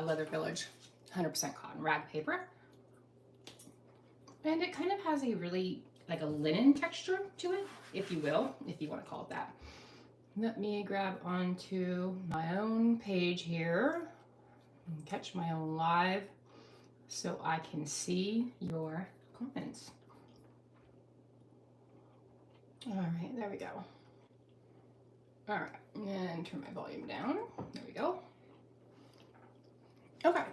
Leather Village 100% cotton rag paper. And it kind of has a really, like a linen texture to it, if you will, if you want to call it that. Let me grab onto my own page here and catch my own live so I can see your comments. All right, there we go. All right, and turn my volume down. There we go. Okay.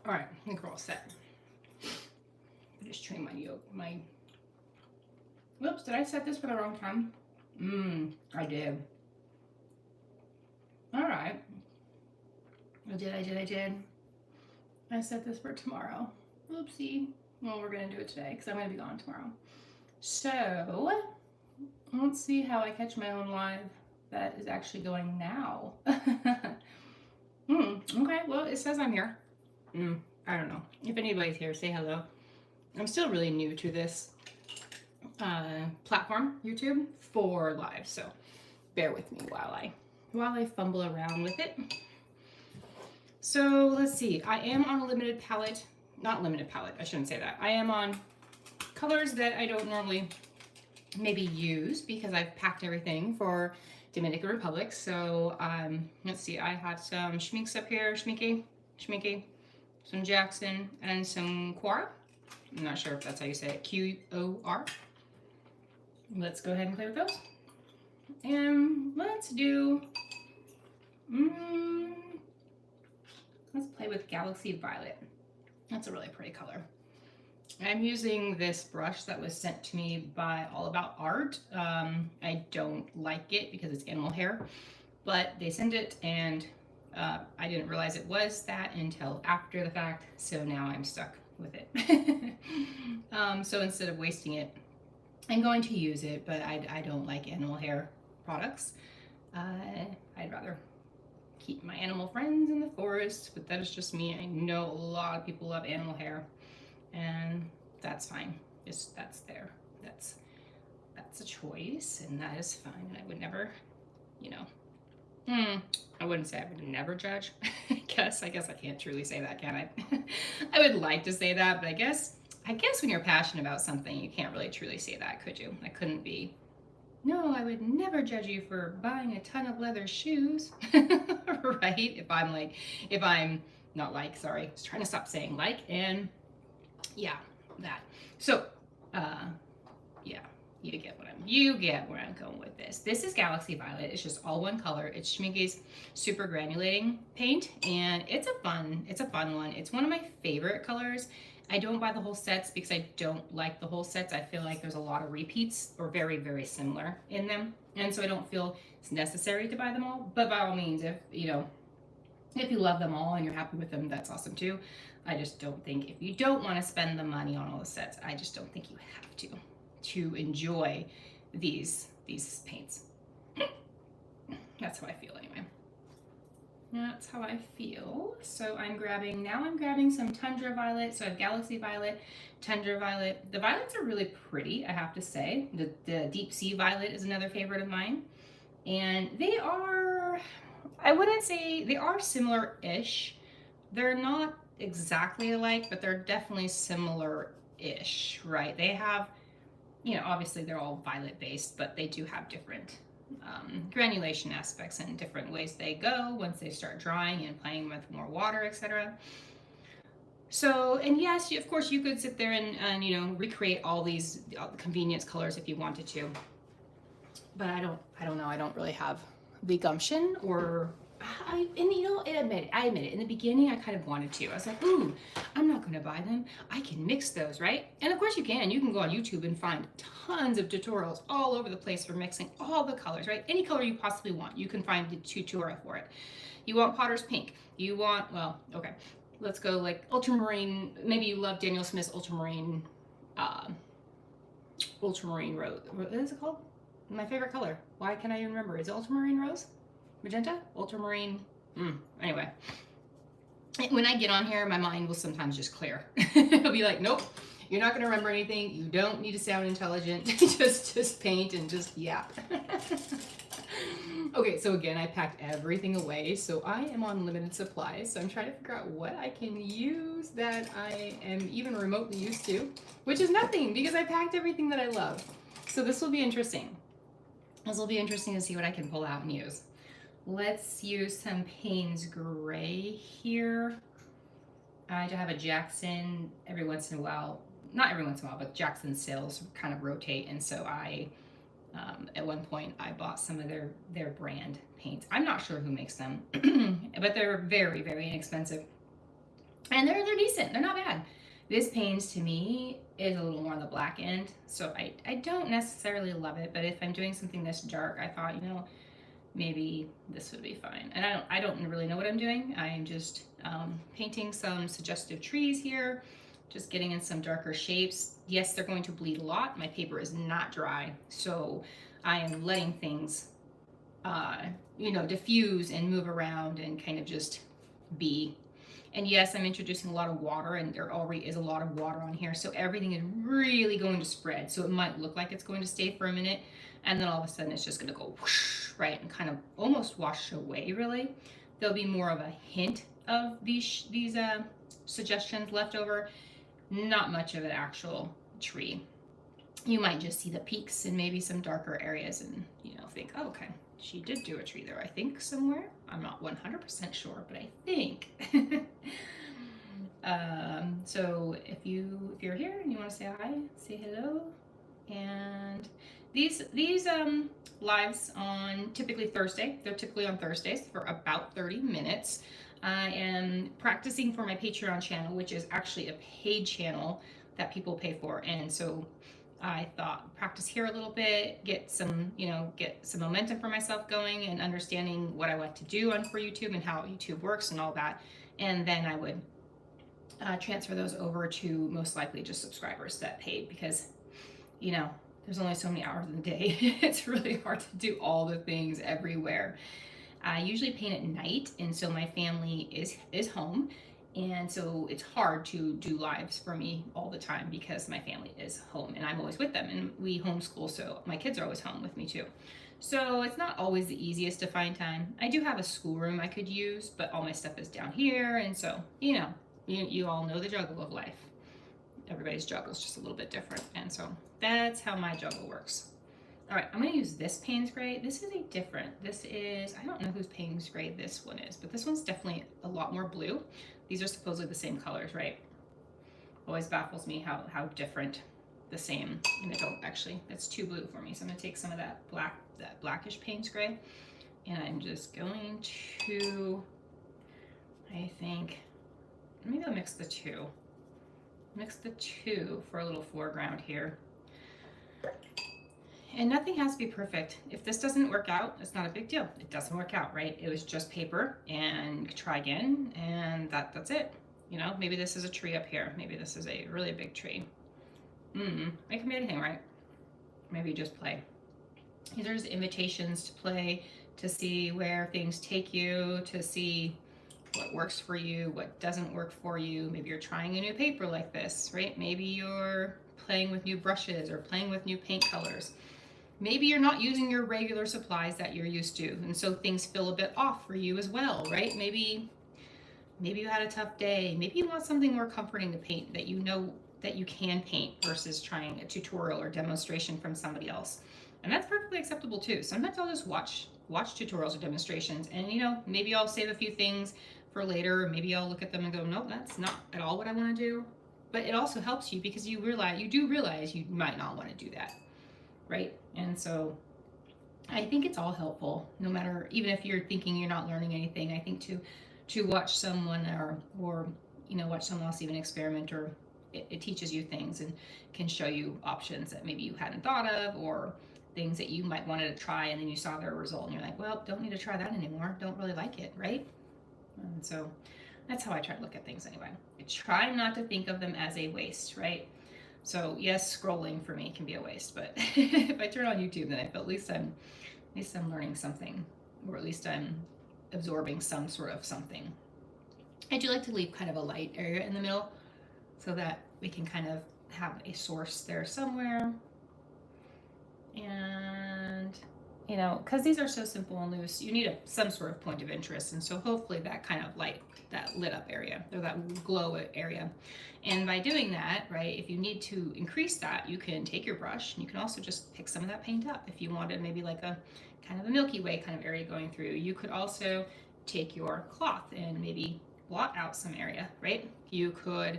All right, I think we're all set. Just trim my yoke. Whoops, did I set this for the wrong time? I did. All right. I did. I set this for tomorrow. Oopsie. Well, we're gonna do it today because I'm gonna be gone tomorrow. So, let's see how I catch my own live that is actually going now. Okay, well, it says I'm here. I don't know. If anybody's here, say hello. I'm still really new to this platform, YouTube, for live, so bear with me while I fumble around with it. So let's see. I am on a limited palette. Not limited palette, I shouldn't say that. I am on colors that I don't normally maybe use because I've packed everything for Dominican Republic. So let's see, I have some schminks up here, schminky, some Jackson, and some Quora. I'm not sure if that's how you say it, Q-O-R. Let's go ahead and play with those. And let's do, let's play with Galaxy Violet. That's a really pretty color. I'm using this brush that was sent to me by All About Art. I don't like it because it's animal hair, but they sent it and I didn't realize it was that until after the fact, so now I'm stuck with it. So instead of wasting it, I'm going to use it, but I don't like animal hair products. I'd rather keep my animal friends in the forest, but that is just me. I know a lot of people love animal hair, and that's fine. That's a choice, and that is fine. And I would never, you know, I wouldn't say I would never judge. I guess I can't truly say that, can I? I would like to say that, but I guess when you're passionate about something, you can't really truly say that, could you? I couldn't be. No, I would never judge you for buying a ton of leather shoes, right? If I'm not like, sorry, I was trying to stop saying like, and yeah, that. So, yeah, you get where I'm going with this. This is Galaxy Violet. It's just all one color. It's Schmincke's super granulating paint, and it's a fun one. It's one of my favorite colors. I don't buy the whole sets because I don't like the whole sets. I feel like there's a lot of repeats or very, very similar in them. And so I don't feel it's necessary to buy them all. But by all means, if you love them all and you're happy with them, that's awesome too. I just don't think, if you don't want to spend the money on all the sets, I just don't think you have to enjoy these paints. That's how I feel anyway. That's how I feel. So I'm grabbing some Tundra Violet. So I have Galaxy Violet, Tundra Violet. The violets are really pretty, I have to say. The Deep Sea Violet is another favorite of mine. And they are, I wouldn't say, they are similar-ish. They're not exactly alike, but they're definitely similar-ish, right? They have, obviously they're all violet-based, but they do have different granulation aspects and different ways they go once they start drying and playing with more water, etc. So, and yes, of course you could sit there and recreate all the convenience colors if you wanted to, but I don't know, I don't really have the gumption, or I admit it, in the beginning I kind of wanted to. I was like, ooh, I'm not gonna buy them, I can mix those, right? And of course you can go on YouTube and find tons of tutorials all over the place for mixing all the colors, right? Any color you possibly want, you can find the tutorial for it. You want Potter's Pink, you want, well, okay, let's go like ultramarine. Maybe you love Daniel Smith's ultramarine rose. What is it called? My favorite color. Why can't I even remember? Is it ultramarine rose? Magenta? Ultramarine? Anyway. When I get on here, my mind will sometimes just clear. It'll be like, nope, you're not going to remember anything. You don't need to sound intelligent. just paint and just yap. Okay, so again, I packed everything away, so I am on limited supplies. So I'm trying to figure out what I can use that I am even remotely used to, which is nothing because I packed everything that I love. So this will be interesting. This will be interesting to see what I can pull out and use. Let's use some Payne's Gray here. I have a Jackson every once in a while. Not every once in a while, but Jackson sales kind of rotate, and so at one point I bought some of their brand paints. I'm not sure who makes them, but they're very, very inexpensive, and they're decent. They're not bad. This paints to me is a little more on the black end, so I don't necessarily love it. But if I'm doing something this dark, I thought, you know, maybe this would be fine. And I don't really know what I'm doing. I am just painting some suggestive trees here, just getting in some darker shapes. Yes, they're going to bleed a lot. My paper is not dry, so I am letting things, you know, diffuse and move around and kind of just be. And yes, I'm introducing a lot of water, and there already is a lot of water on here, so everything is really going to spread. So it might look like it's going to stay for a minute, and then all of a sudden it's just going to go whoosh, right, and kind of almost wash away, really. There'll be more of a hint of these suggestions left over, not much of an actual tree. You might just see the peaks and maybe some darker areas and, you know, think, oh, okay, she did do a tree there, I think, somewhere. I'm not 100% sure, but I think. So if you're here and you want to say hi, say hello. And these lives on typically Thursday. They're typically on Thursdays for about 30 minutes. I am practicing for my Patreon channel, which is actually a paid channel that people pay for, and so I thought practice here a little bit, get some momentum for myself going and understanding what I want to do for YouTube and how YouTube works and all that. And then I would transfer those over to most likely just subscribers that paid, because, you know, there's only so many hours in the day. It's really hard to do all the things everywhere. I usually paint at night, and so my family is home. And so it's hard to do lives for me all the time because my family is home and I'm always with them, and we homeschool, so my kids are always home with me too. So it's not always the easiest to find time. I do have a schoolroom I could use, but all my stuff is down here, and so, you know, you all know the juggle of life. Everybody's juggle is just a little bit different, and so that's how my juggle works. All right, I'm gonna use this Payne's Gray. This is I don't know whose Payne's Gray this one is, but this one's definitely a lot more blue. These are supposedly the same colors, right? Always baffles me how different the same, and they don't actually, that's too blue for me. So I'm gonna take some of that blackish Payne's Gray, and I'm just going to, I think, maybe I'll mix the two. Mix the two for a little foreground here. And nothing has to be perfect. If this doesn't work out, it's not a big deal. It doesn't work out, right? It was just paper, and try again, and that's it. You know, maybe this is a tree up here. Maybe this is a really big tree. It can be anything, right? Maybe just play. These are just invitations to play, to see where things take you, to see what works for you, what doesn't work for you. Maybe you're trying a new paper like this, right? Maybe you're playing with new brushes or playing with new paint colors. Maybe you're not using your regular supplies that you're used to, and so things feel a bit off for you as well, right? Maybe you had a tough day. Maybe you want something more comforting to paint that you know that you can paint versus trying a tutorial or demonstration from somebody else. And that's perfectly acceptable too. Sometimes I'll just watch tutorials or demonstrations, and, you know, maybe I'll save a few things for later. Maybe I'll look at them and go, no, that's not at all what I want to do. But it also helps you because you do realize you might not want to do that, right? And so I think it's all helpful, no matter, even if you're thinking you're not learning anything. I think to watch someone or you know, watch someone else even experiment, or it teaches you things and can show you options that maybe you hadn't thought of, or things that you might wanted to try and then you saw their result and you're like, well, don't need to try that anymore, don't really like it, right? And so that's how I try to look at things anyway. I try not to think of them as a waste, right? So yes, scrolling for me can be a waste, but if I turn on YouTube, then I feel at least I'm learning something, or at least I'm absorbing some sort of something. I do like to leave kind of a light area in the middle so that we can kind of have a source there somewhere. And you know, because these are so simple and loose, you need some sort of point of interest. And so hopefully that kind of light, that lit up area or that glow area. And by doing that, right, if you need to increase that, you can take your brush and you can also just pick some of that paint up. If you wanted maybe like a kind of a Milky Way kind of area going through, you could also take your cloth and maybe blot out some area, right? You could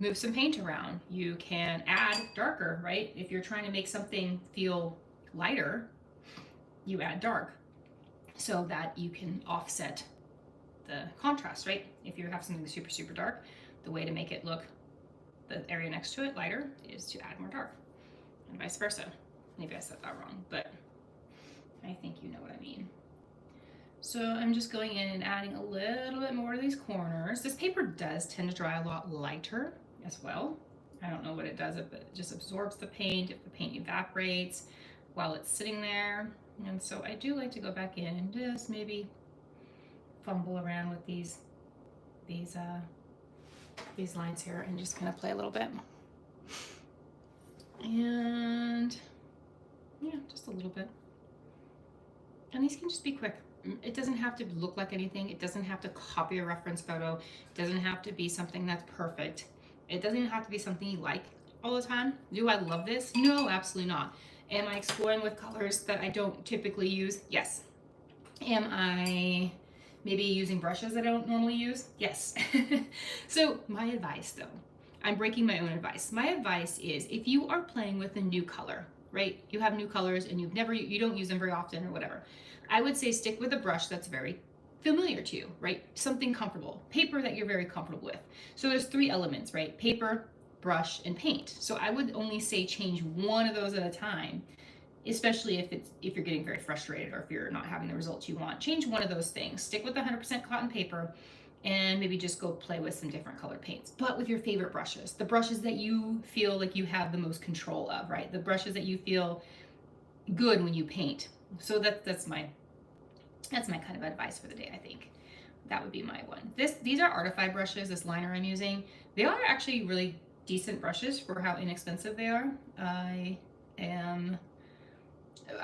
move some paint around. You can add darker, right? If you're trying to make something feel lighter, you add dark so that you can offset the contrast, right? If you have something super, super dark, the way to make it look, the area next to it lighter, is to add more dark, and vice versa. Maybe I said that wrong, but I think you know what I mean. So I'm just going in and adding a little bit more to these corners. This paper does tend to dry a lot lighter as well. I don't know what it does, but it just absorbs the paint if the paint evaporates while it's sitting there. And so I do like to go back in and just maybe fumble around with these lines here and just kind of play a little bit. And yeah, just a little bit. And these can just be quick. It doesn't have to look like anything. It doesn't have to copy a reference photo. It doesn't have to be something that's perfect. It doesn't even have to be something you like all the time. Do I love this? No, absolutely not. Am I exploring with colors that I don't typically use? Yes. Am I maybe using brushes that I don't normally use? Yes. So my advice though, I'm breaking my own advice. My advice is if you are playing with a new color, right? You have new colors and you don't use them very often or whatever. I would say stick with a brush that's very familiar to you, right? Something comfortable. Paper that you're very comfortable with. So there's 3 elements, right? Paper, brush, and paint. So I would only say change one of those at a time, especially if you're getting very frustrated or if you're not having the results you want. Change one of those things. Stick with 100% cotton paper and maybe just go play with some different colored paints, but with your favorite brushes, the brushes that you feel like you have the most control of, right? The brushes that you feel good when you paint. So that's my kind of advice for the day. I think that would be my one. These are Artify brushes. This liner I'm using, they are actually really decent brushes for how inexpensive they are. I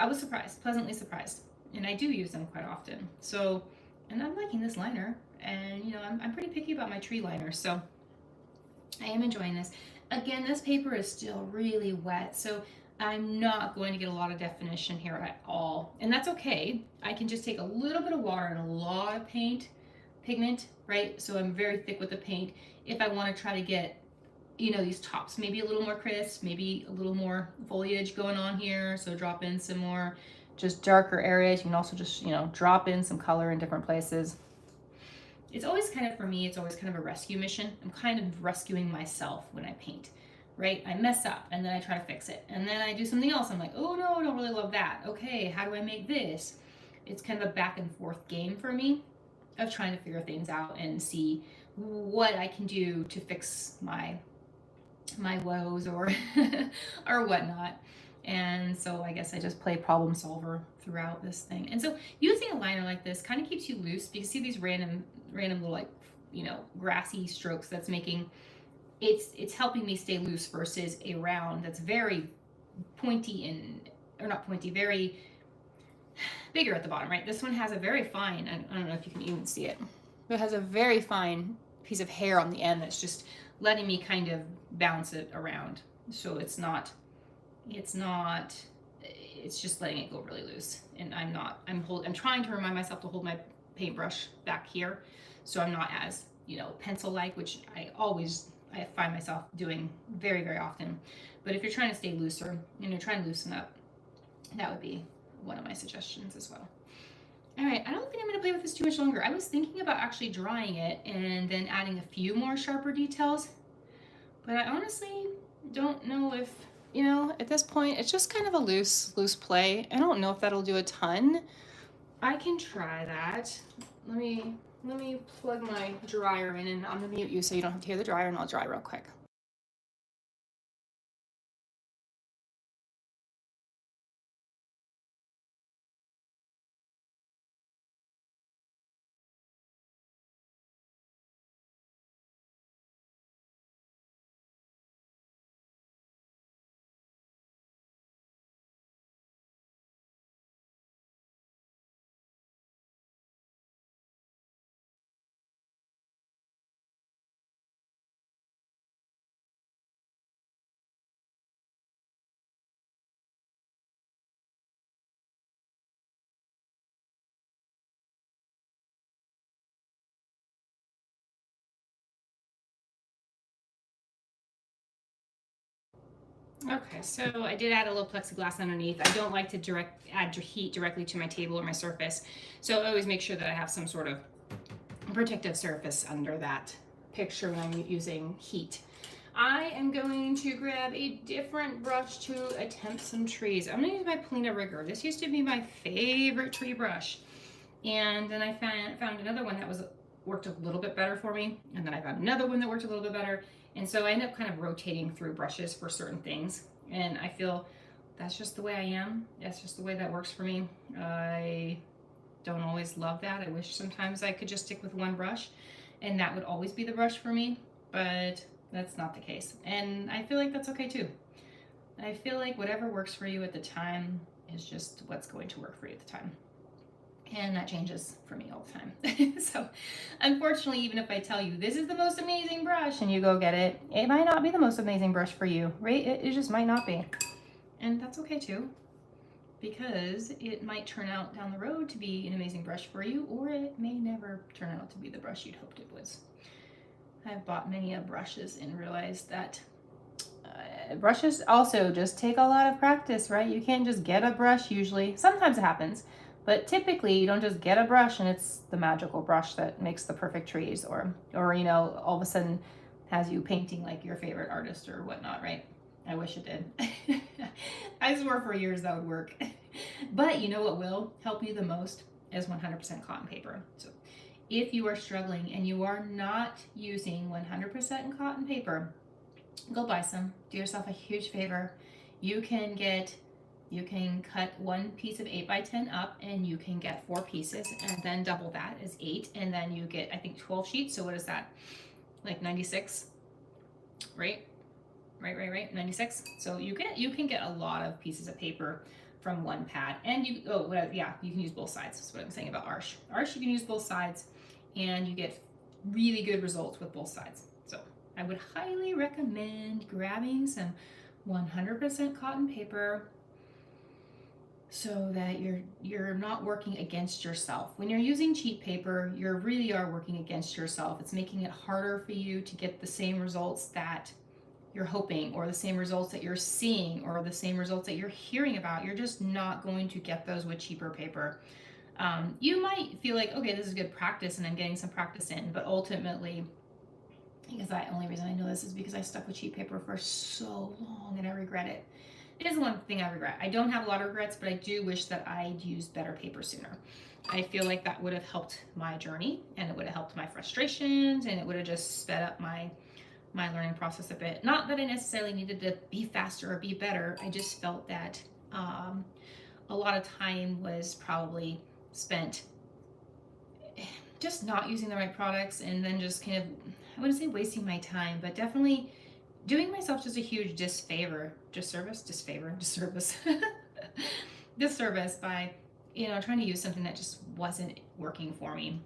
was surprised, pleasantly surprised, and I do use them quite often. So, and I'm liking this liner, and you know, I'm pretty picky about my tree liner, so I am enjoying this. Again, this paper is still really wet, so I'm not going to get a lot of definition here at all, and that's okay. I can just take a little bit of water and a lot of pigment, right? So I'm very thick with the paint. If I want to try to get, you know, these tops maybe a little more crisp, maybe a little more foliage going on here, so drop in some more just darker areas. You can also just, you know, drop in some color in different places. It's always kind of, for me, it's always kind of a rescue mission. I'm kind of rescuing myself when I paint, right? I mess up and then I try to fix it, and then I do something else. I'm like, oh no, I don't really love that. Okay, how do I make this? It's kind of a back and forth game for me of trying to figure things out and see what I can do to fix my woes or or whatnot. And so I guess I just play problem solver throughout this thing. And so using a liner like this kind of keeps you loose, because see these random little, like, you know, grassy strokes that's making, it's helping me stay loose versus a round that's very pointy and, or not pointy, very bigger at the bottom, right? This one has a very fine, I don't know if you can even see it, but it has a very fine piece of hair on the end that's just letting me kind of bounce it around. So it's just letting it go really loose. And I'm trying to remind myself to hold my paintbrush back here, so I'm not as, you know, pencil-like, which I find myself doing very, very often. But if you're trying to stay looser and you're trying to loosen up, that would be one of my suggestions as well. All right, I don't think I'm going to play with this too much longer. I was thinking about actually drying it and then adding a few more sharper details, but I honestly don't know if, you know, at this point, it's just kind of a loose play. I don't know if that'll do a ton. I can try that. Let me plug my dryer in, and I'm going to mute you so you don't have to hear the dryer, and I'll dry real quick. Okay, so I did add a little plexiglass underneath. I don't like to add heat directly to my table or my surface, so I always make sure that I have some sort of protective surface under that picture when I'm using heat. I am going to grab a different brush to attempt some trees. I'm going to use my Polina Rigger. This used to be my favorite tree brush, and then I found another one that worked a little bit better for me, and then I found another one that worked a little bit better. And so I end up kind of rotating through brushes for certain things. And I feel that's just the way I am. That's just the way that works for me. I don't always love that. I wish sometimes I could just stick with one brush and that would always be the brush for me, but that's not the case. And I feel like that's okay too. I feel like whatever works for you at the time is just what's going to work for you at the time. And that changes for me all the time. So unfortunately, even if I tell you this is the most amazing brush and you go get it, it might not be the most amazing brush for you, right? It just might not be. And that's okay too, because it might turn out down the road to be an amazing brush for you, or it may never turn out to be the brush you'd hoped it was. I've bought many brushes and realized that brushes also just take a lot of practice, right? You can't just get a brush usually. Sometimes it happens. But typically, you don't just get a brush and it's the magical brush that makes the perfect trees, or you know, all of a sudden has you painting like your favorite artist or whatnot, right? I wish it did. I swore for years that would work. But you know what will help you the most is 100% cotton paper. So if you are struggling and you are not using 100% cotton paper, go buy some. Do yourself a huge favor. You can cut one piece of 8x10 up and you can get 4 pieces, and then double that is 8, and then you get, I think, 12 sheets. So what is that? Like 96, right? Right, 96. So you can get a lot of pieces of paper from one pad, and you can use both sides. That's what I'm saying about Arch. Arch, you can use both sides and you get really good results with both sides. So I would highly recommend grabbing some 100% cotton paper, so that you're not working against yourself. When you're using cheap paper, you really are working against yourself. It's making it harder for you to get the same results that you're hoping, or the same results that you're seeing, or the same results that you're hearing about. You're just not going to get those with cheaper paper. You might feel like, okay, this is good practice and I'm getting some practice in, but ultimately, because the only reason I know this is because I stuck with cheap paper for so long and I regret it. It is one thing I regret. I don't have a lot of regrets, but I do wish that I'd used better paper sooner. I feel like that would have helped my journey, and it would have helped my frustrations, and it would have just sped up my learning process a bit. Not that I necessarily needed to be faster or be better. I just felt that a lot of time was probably spent just not using the right products, and then just kind of, I wouldn't say wasting my time, but definitely doing myself just a huge disservice by, you know, trying to use something that just wasn't working for me.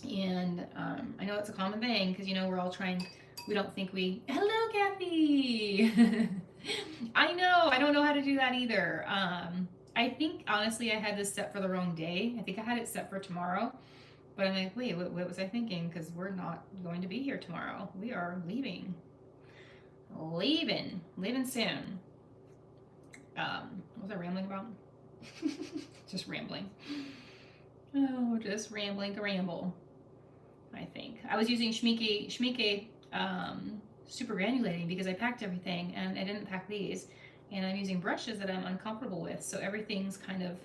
And I know it's a common thing, because, you know, hello, Kathy. I know, I don't know how to do that either. I think, honestly, I had this set for the wrong day. I think I had it set for tomorrow. But I'm like, wait, what was I thinking? Because we're not going to be here tomorrow. We are leaving soon. What was I rambling about? Just rambling. Oh, just rambling to ramble. I think I was using Schmieke super granulating, because I packed everything and I didn't pack these, and I'm using brushes that I'm uncomfortable with, so everything's kind of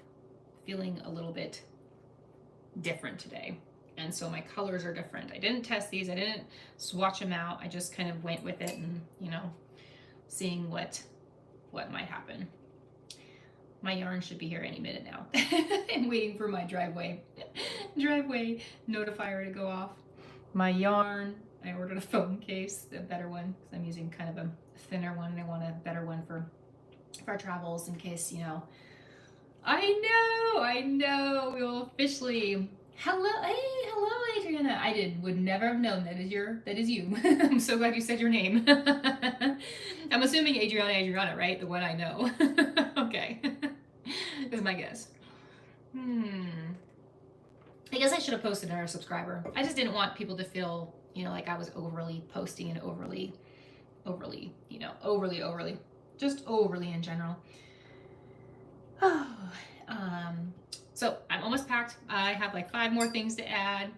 feeling a little bit different today. And so my colors are different. I didn't test these. I didn't swatch them out. I just kind of went with it and, you know, seeing what might happen. My yarn should be here any minute now. I'm waiting for my driveway notifier to go off. My yarn, I ordered a phone case, a better one, because I'm using kind of a thinner one, and I want a better one for our travels, in case, you know. I know, we will officially. Hello, Adriana. Would never have known that is you. I'm so glad you said your name. I'm assuming Adriana, right? The one I know. Okay. Is my guess. I guess I should have posted another subscriber. I just didn't want people to feel, you know, like I was overly posting and overly, you know, overly. just overly in general. Oh, so I'm almost packed. I have like 5 more things to add.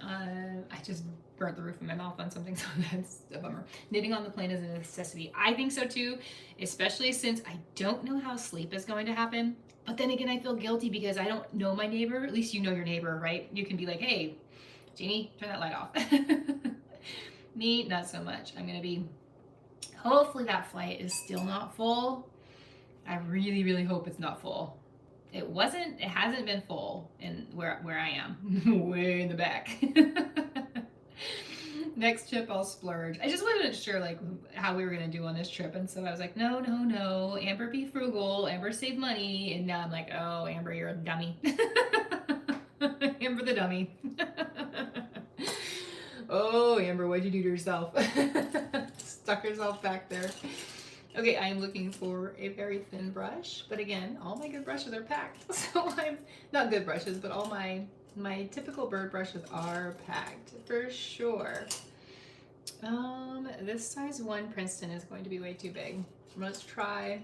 I just burnt the roof of my mouth on something, so that's a bummer. Knitting on the plane is a necessity. I think so too, especially since I don't know how sleep is going to happen. But then again, I feel guilty because I don't know my neighbor. At least you know your neighbor, right? You can be like, hey, Jeannie, turn that light off. Me, not so much. I'm going to be, hopefully that flight is still not full. I really, really hope it's not full. It hasn't been full in where I am, way in the back. Next trip I'll splurge. I just wasn't sure like how we were gonna do on this trip, and so I was like, no, no, no. Amber, be frugal. Amber, save money. And now I'm like, oh, Amber, you're a dummy. Amber the dummy. Oh, Amber, what'd you do to yourself? Stuck herself back there. Okay, I am looking for a very thin brush, but again, all my good brushes are packed. So I'm not good brushes, but all my typical bird brushes are packed for sure. This size 1 Princeton is going to be way too big. Let's try.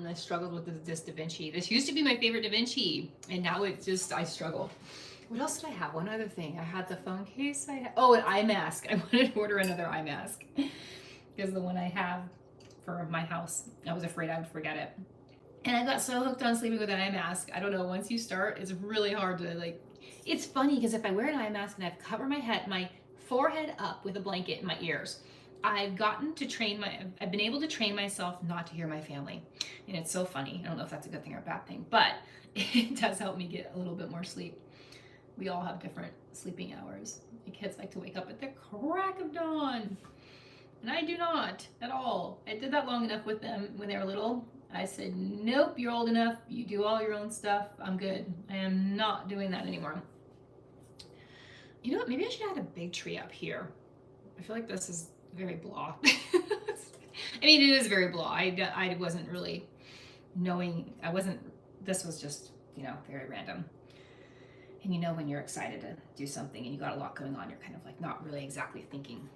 I struggled with this Da Vinci. This used to be my favorite Da Vinci, and now it's just, I struggle. What else did I have? One other thing. I had the phone case. Oh, an eye mask. I wanted to order another eye mask because the one I have for my house, I was afraid I would forget it. And I got so hooked on sleeping with an eye mask. I don't know, once you start, it's really hard to like, it's funny because if I wear an eye mask and I've covered my forehead up with a blanket in my ears, I've been able to train myself not to hear my family. And it's so funny. I don't know if that's a good thing or a bad thing, but it does help me get a little bit more sleep. We all have different sleeping hours. My kids like to wake up at the crack of dawn. And I do not at all. I did that long enough with them when they were little. I said, nope, you're old enough. You do all your own stuff. I'm good. I am not doing that anymore. You know what? Maybe I should add a big tree up here. I feel like this is very blah. I mean, it is very blah. I wasn't really knowing. This was just, very random. And when you're excited to do something and you got a lot going on, you're kind of like not really exactly thinking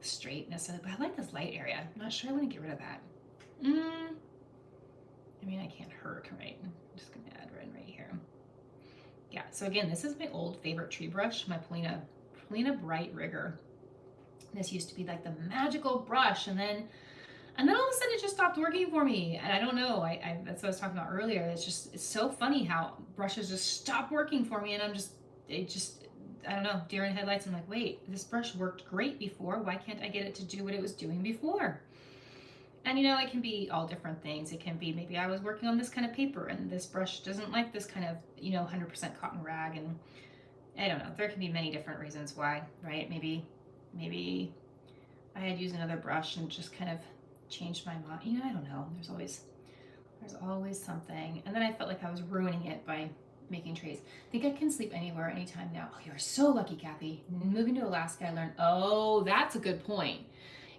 straight necessarily, but I like this light area. I'm not sure I want to get rid of that. I mean, I can't hurt, right? I'm just gonna add red right here. Yeah, so again, this is my old favorite tree brush, my Polina Bright Rigger. This used to be like the magical brush, and then all of a sudden it just stopped working for me. And I don't know, that's what I was talking about earlier. It's so funny how brushes just stop working for me, and I don't know, deer in headlights. I'm like, wait, this brush worked great before. Why can't I get it to do what it was doing before? And it can be all different things. It can be maybe I was working on this kind of paper and this brush doesn't like this kind of, 100% cotton rag. And I don't know, there can be many different reasons why, right? Maybe I had used another brush and just kind of changed my mind. I don't know. There's always something. And then I felt like I was ruining it by making trays. I think I can sleep anywhere, anytime now. Oh, you're so lucky, Kathy. Moving to Alaska, I learned, oh, that's a good point.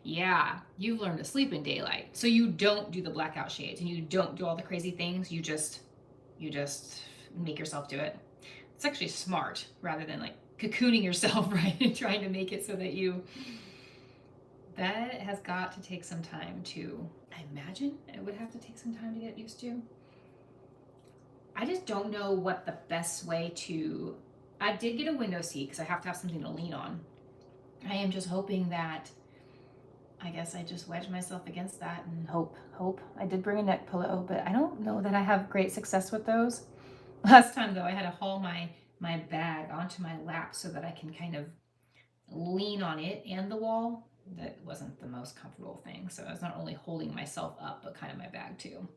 Yeah, you've learned to sleep in daylight. So you don't do the blackout shades and you don't do all the crazy things. You just make yourself do it. It's actually smart rather than like cocooning yourself, right? And trying to make it so that that has got to take some time to, I imagine it would have to take some time to get used to. I just don't know what the best way to, I did get a window seat because I have to have something to lean on. I am just hoping that, I guess I just wedge myself against that and hope. I did bring a neck pillow, but I don't know that I have great success with those. Last time though, I had to haul my bag onto my lap so that I can kind of lean on it and the wall. That wasn't the most comfortable thing. So I was not only holding myself up, but kind of my bag too.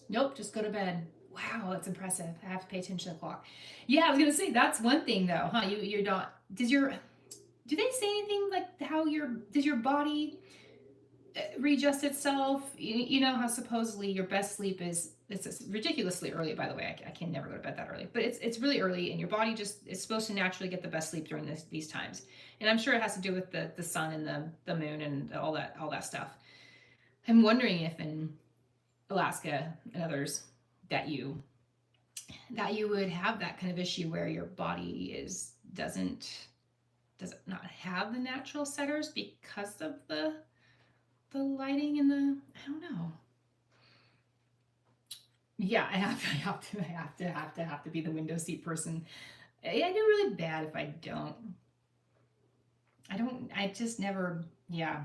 Nope, just go to bed. Wow, that's impressive. I have to pay attention to the clock. Yeah, I was gonna say that's one thing though, huh? You're not. Do they say anything like does your body readjust itself? You know how supposedly your best sleep is. It's ridiculously early, by the way. I can never go to bed that early, but it's really early, and your body just is supposed to naturally get the best sleep during these times. And I'm sure it has to do with the sun and the moon and all that stuff. I'm wondering if in Alaska and others that you would have that kind of issue where your body does not have the natural setters because of the the lighting in the, I don't know. Yeah, I have to be the window seat person. I do really bad if I don't. I just never, yeah.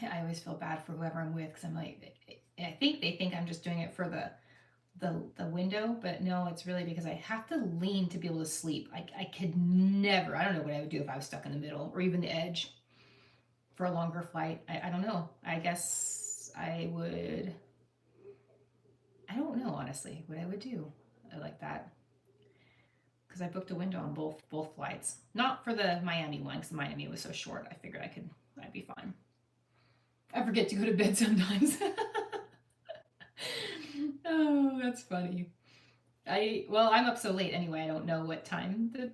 I always feel bad for whoever I'm with because I'm like, I think they think I'm just doing it for the window, but no, it's really because I have to lean to be able to sleep. I could never, I don't know what I would do if I was stuck in the middle or even the edge for a longer flight. I don't know. I guess I would, I don't know honestly what I would do like that because I booked a window on both flights. Not for the Miami one because Miami was so short. I figured I'd be fine. I forget to go to bed sometimes. Oh, that's funny. I'm up so late anyway. I don't know what time the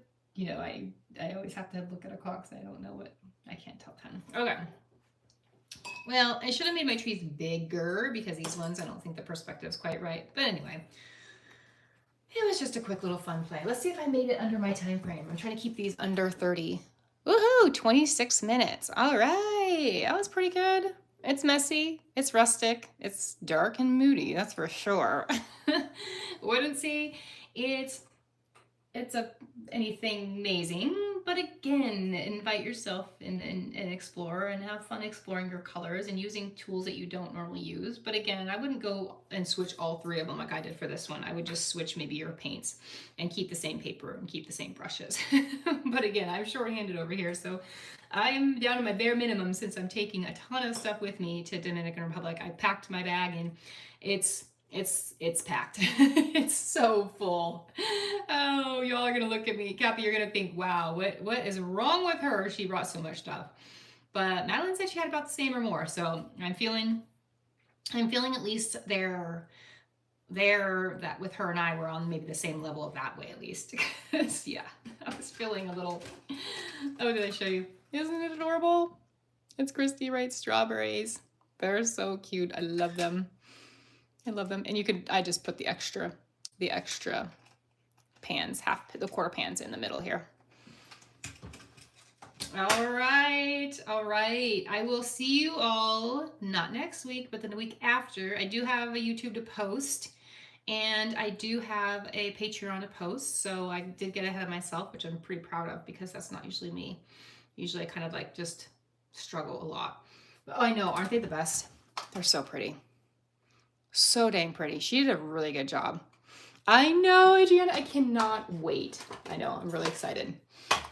I always have to look at a clock, so I don't know what, I can't tell time. Okay. Well, I should have made my trees bigger because these ones I don't think the perspective's quite right. But anyway, it was just a quick little fun play. Let's see if I made it under my time frame. I'm trying to keep these under 30. Woohoo! 26 minutes. All right. That was pretty good. It's messy. It's rustic. It's dark and moody. That's for sure. Wouldn't say it's anything amazing, but again, invite yourself and explore and have fun exploring your colors and using tools that you don't normally use. But again, I wouldn't go and switch all three of them like I did for this one. I would just switch maybe your paints and keep the same paper and keep the same brushes. But again, I'm shorthanded over here, so I'm down to my bare minimum since I'm taking a ton of stuff with me to Dominican Republic. I packed my bag and it's packed. It's so full. Oh, y'all are gonna look at me. Kathy, you're gonna think, wow, what is wrong with her? She brought so much stuff. But Madeline said she had about the same or more. So I'm feeling at least there that with her and I were on maybe the same level of that way at least. Yeah, I was feeling a little, oh, did I show you? Isn't it adorable? It's Christy writes strawberries. They're so cute. I love them. I love them. And I just put the extra pans, the quarter pans in the middle here. All right. I will see you all, not next week, but then the week after. I do have a YouTube to post, and I do have a Patreon to post. So I did get ahead of myself, which I'm pretty proud of because that's not usually me. Usually I kind of like just struggle a lot. But I know, aren't they the best? They're so pretty. So dang pretty. She did a really good job. I know, Adriana, I cannot wait. I know, I'm really excited.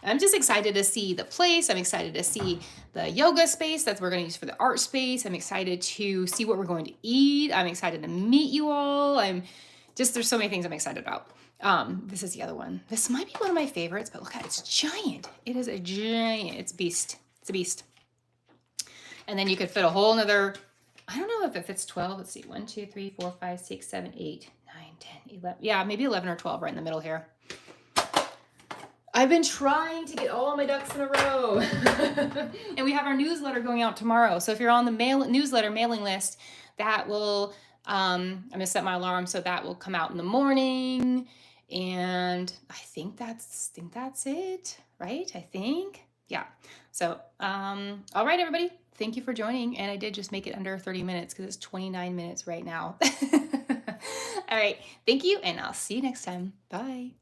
I'm just excited to see the place. I'm excited to see the yoga space that we're going to use for the art space. I'm excited to see what we're going to eat. I'm excited to meet you all. There's so many things I'm excited about. This is the other one. This might be one of my favorites, but look at it. It's giant. It is a giant. It's beast. It's a beast. And then you could fit a whole nother, I don't know if it fits 12. Let's see. 1, 2, 3, 4, 5, 6, 7, 8, 9, 10, 11. Yeah, maybe 11 or 12 right in the middle here. I've been trying to get all my ducks in a row. And we have our newsletter going out tomorrow. So if you're on the newsletter mailing list, that will, I'm going to set my alarm so that will come out in the morning. And I think that's it, right? I think. Yeah. So, all right, everybody. Thank you for joining. And I did just make it under 30 minutes because it's 29 minutes right now. All right. Thank you. And I'll see you next time. Bye.